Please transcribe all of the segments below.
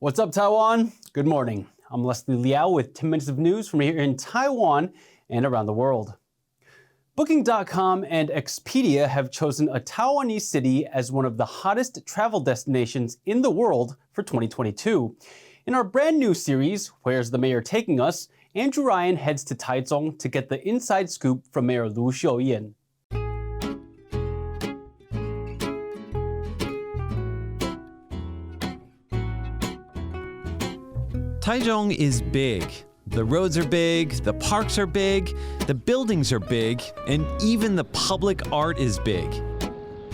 What's up, Taiwan? Good morning. I'm Leslie Liao with 10 minutes of news from here in Taiwan and around the world. Booking.com and Expedia have chosen a Taiwanese city as one of the hottest travel destinations in the world for 2022. In our brand new series, Where's the Mayor Taking Us?, Andrew Ryan heads to Taichung to get the inside scoop from Mayor Liao. Taichung is big. The roads are big, the parks are big, the buildings are big, and even the public art is big.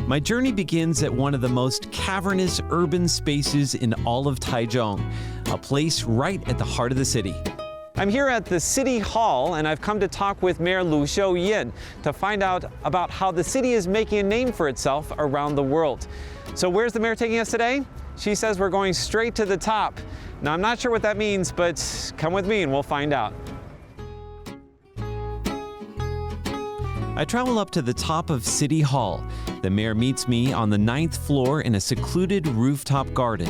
My journey begins at one of the most cavernous urban spaces in all of Taichung, a place right at the heart of the city. I'm here at the City Hall, and I've come to talk with Mayor Liao to find out about how the city is making a name for itself around the world. So where's the mayor taking us today? She says we're going straight to the top. Now, I'm not sure what that means, but come with me and we'll find out. I travel up to the top of City Hall. The mayor meets me on the 9th floor in a secluded rooftop garden.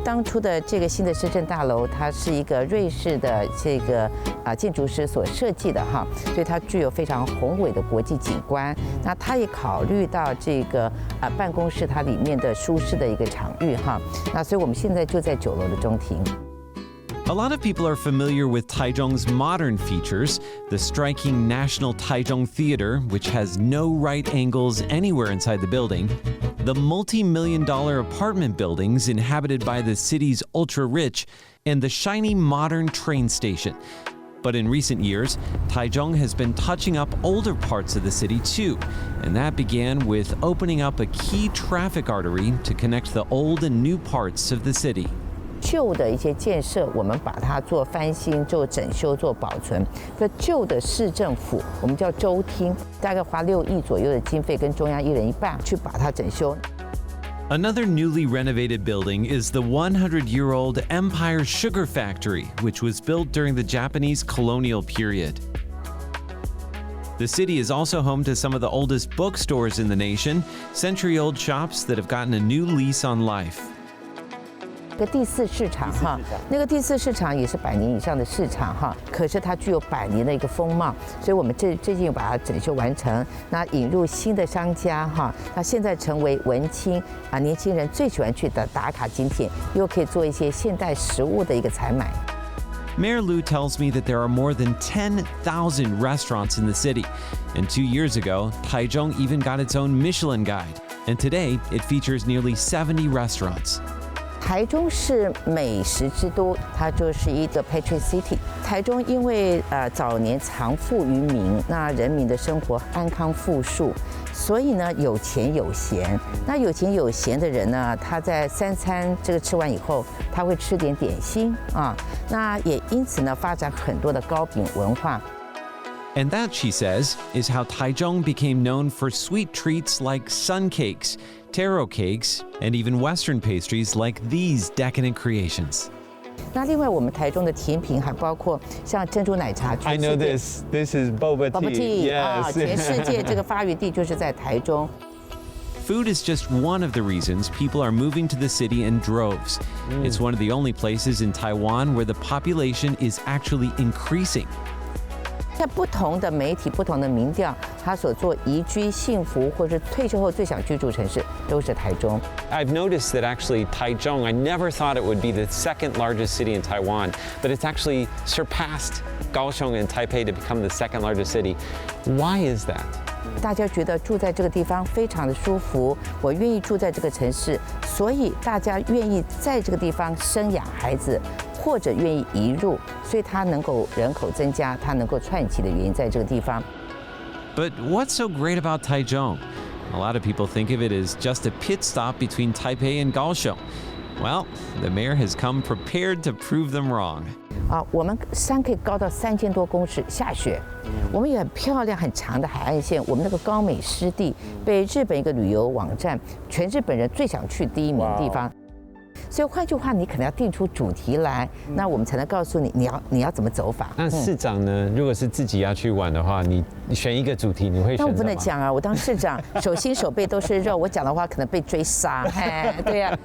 当初的这个新的市政大楼，它是一个瑞士的建筑师所设计的哈，所以它具有非常宏伟的国际景观。那它也考虑到这个办公室它里面的舒适的一个场域哈。那所以我们现在就在9楼的中庭。 A lot of people are familiar with Taichung's modern features, the striking National Taichung Theater, which has no right angles anywhere inside the building, the multi-million-dollar apartment buildings inhabited by the city's ultra-rich, and the shiny modern train station. But in recent years, Taichung has been touching up older parts of the city too, and that began with opening up a key traffic artery to connect the old and new parts of the city. 旧的一些建设，我们把它做翻新、做整修、做保存。这旧的市政府，我们叫州厅，大概花6亿左右的经费，跟中央1人1半去把它整修。 Another newly renovated building is the 100-year-old Empire Sugar Factory, which was built during the Japanese colonial period. The city is also home to some of the oldest bookstores in the nation, century-old shops that have gotten a new lease on life. 个第4市场哈，那个第4市场也是100年以上的市场哈，可是它具有100年的一个风貌，所以我们最近把它整修完成，那引入新的商家哈，那现在成为文青年轻人最喜欢去的打卡景点，又可以做一些现代食物的一个采买。 Mayor Liu tells me that there are more than 10,000 restaurants in the city, and 2 years ago, Taichung even got its own Michelin guide, and today it features nearly 70 restaurants. 台中是美食之都，它就是一个 Patriot City。台中因为早年藏富于民，那人民的生活安康富庶，所以呢有钱有闲。那有钱有闲的人呢，他在3餐这个吃完以后，他会吃点点心啊。那也因此呢，发展很多的糕饼文化。 And that, she says, is how Taichung became known for sweet treats like sun cakes, taro cakes, and even Western pastries like these decadent creations. 那另外，我们台中的甜品还包括像珍珠奶茶。I know this. This is boba tea. Boba tea, yes. 全世界这个发源地就是在台中。 Food is just one of the reasons people are moving to the city in droves. It's one of the only places in Taiwan where the population is actually increasing. 在不同的媒体、不同的民调，他所做宜居幸福或是退休后最想居住城市都是台中。 I've noticed that actually Taichung, I never thought it would be the second largest city in Taiwan, but it's actually surpassed Kaohsiung and Taipei to become the second largest city. Why is that? 大家觉得住在这个地方非常的舒服，我愿意住在这个城市，所以大家愿意在这个地方生养孩子。 或者愿意移入，所以它能够人口增加，它能够串起的原因在这个地方。But what's so great about Taichung? A lot of people think of it as just a pit stop between Taipei and Kaohsiung. Well, the mayor has come prepared to prove them wrong. 我们山可以高到3000多公尺，下雪。我们有很漂亮、很长的海岸线。我们那个高美湿地被日本一个旅游网站全日本人最想去第1名的地方。所以换句话，你可能要定出主题来，那我们才能告诉你你要怎么走法。那市长呢？如果是自己要去玩的话，你选一个主题，你会选什么？那我不能讲啊，我当市长，手心手背都是肉，我讲的话可能被追杀。对呀。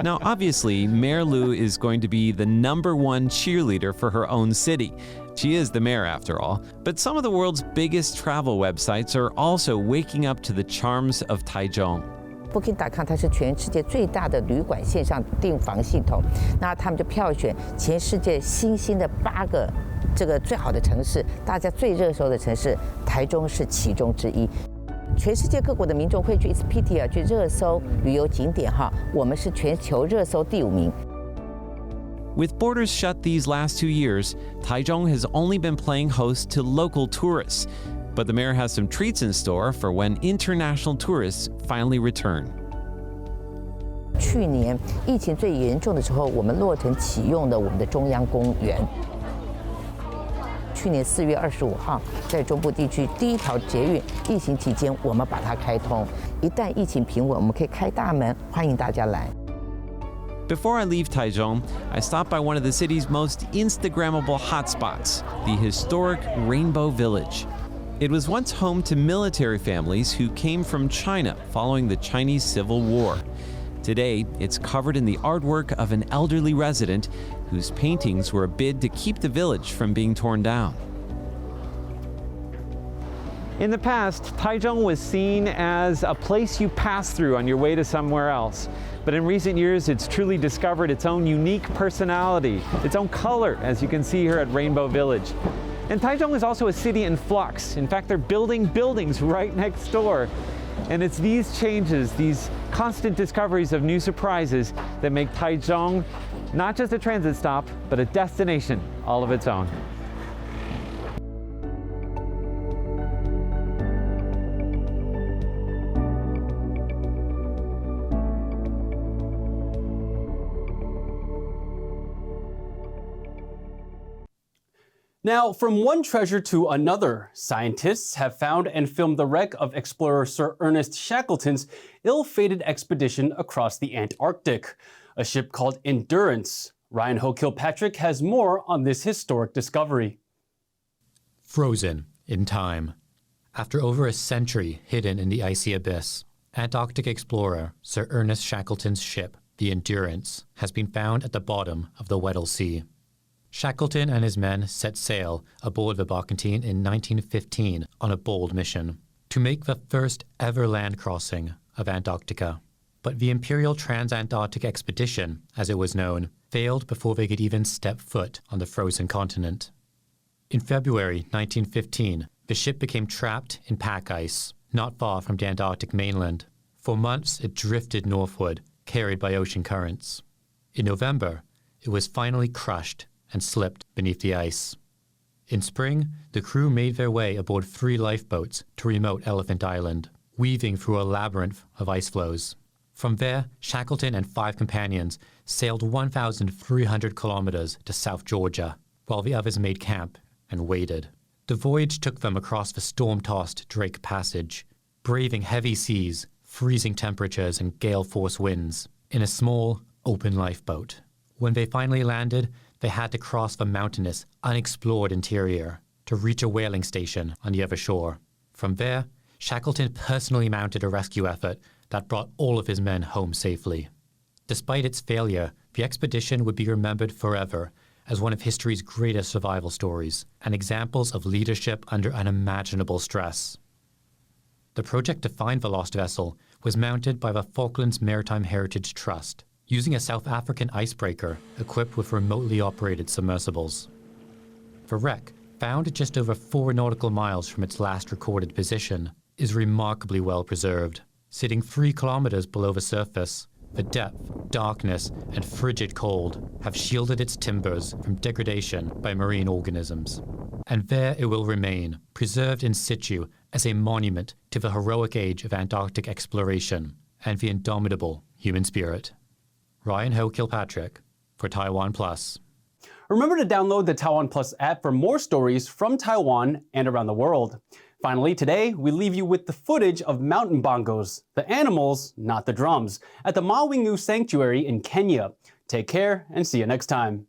Now, obviously, Mayor Liu is going to be the #1 cheerleader for her own city. She is the mayor, after all. But some of the world's biggest travel websites are also waking up to the charms of Taichung. Booking.com 它是全世界最大的旅馆线上订房系统，那他们就票选全世界新兴的8个这个最好的城市，大家最热搜的城市，台中是其中之一。全世界各国的民众会去 Expedia 去热搜旅游景点哈，我们是全球热搜第5名。With borders shut these last 2 years, Taichung has only been playing host to local tourists. But the mayor has some treats in store for when international tourists finally return. 去年疫情最严重的时候，我们落成启用了我们的中央公园。去年4月25号，在中部地区第1条捷运，疫情期间我们把它开通。一旦疫情平稳，我们可以开大门，欢迎大家来。Before I leave Taichung, I stopped by one of the city's most Instagrammable hotspots, the historic Rainbow Village. It was once home to military families who came from China following the Chinese Civil War. Today, it's covered in the artwork of an elderly resident whose paintings were a bid to keep the village from being torn down. In the past, Taichung was seen as a place you pass through on your way to somewhere else. But in recent years, it's truly discovered its own unique personality, its own color, as you can see here at Rainbow Village. And Taichung is also a city in flux. In fact, they're building buildings right next door. And it's these changes, these constant discoveries of new surprises that make Taichung not just a transit stop, but a destination all of its own. Now, from one treasure to another, scientists have found and filmed the wreck of explorer Sir Ernest Shackleton's ill-fated expedition across the Antarctic, a ship called Endurance. Ryan Ho-Kilpatrick has more on this historic discovery. Frozen in time. After over a century hidden in the icy abyss, Antarctic explorer Sir Ernest Shackleton's ship, the Endurance, has been found at the bottom of the Weddell Sea. Shackleton and his men set sail aboard the barkentine in 1915 on a bold mission to make the first ever land crossing of Antarctica. But the Imperial Transantarctic Expedition, as it was known, failed before they could even step foot on the frozen continent. In February 1915, the ship became trapped in pack ice, not far from the Antarctic mainland. For months, it drifted northward, carried by ocean currents. In November, it was finally crushed and slipped beneath the ice. In spring, the crew made their way aboard 3 lifeboats to remote Elephant Island, weaving through a labyrinth of ice floes. From there, Shackleton and 5 companions sailed 1,300 kilometers to South Georgia, while the others made camp and waited. The voyage took them across the storm-tossed Drake Passage, braving heavy seas, freezing temperatures, and gale-force winds in a small, open lifeboat. When they finally landed, they had to cross the mountainous, unexplored interior to reach a whaling station on the other shore. From there, Shackleton personally mounted a rescue effort that brought all of his men home safely. Despite its failure, the expedition would be remembered forever as one of history's greatest survival stories and examples of leadership under unimaginable stress. The project to find the lost vessel was mounted by the Falklands Maritime Heritage Trust, using a South African icebreaker equipped with remotely operated submersibles. The wreck, found just over 4 nautical miles from its last recorded position, is remarkably well preserved. Sitting 3 kilometers below the surface, the depth, darkness, and frigid cold have shielded its timbers from degradation by marine organisms. And there it will remain, preserved in situ as a monument to the heroic age of Antarctic exploration and the indomitable human spirit. Ryan Ho-Kilpatrick for TaiwanPlus. Remember to download the TaiwanPlus app for more stories from Taiwan and around the world. Finally, today, we leave you with the footage of mountain bongos, the animals, not the drums, at the Mawingu Sanctuary in Kenya. Take care and see you next time.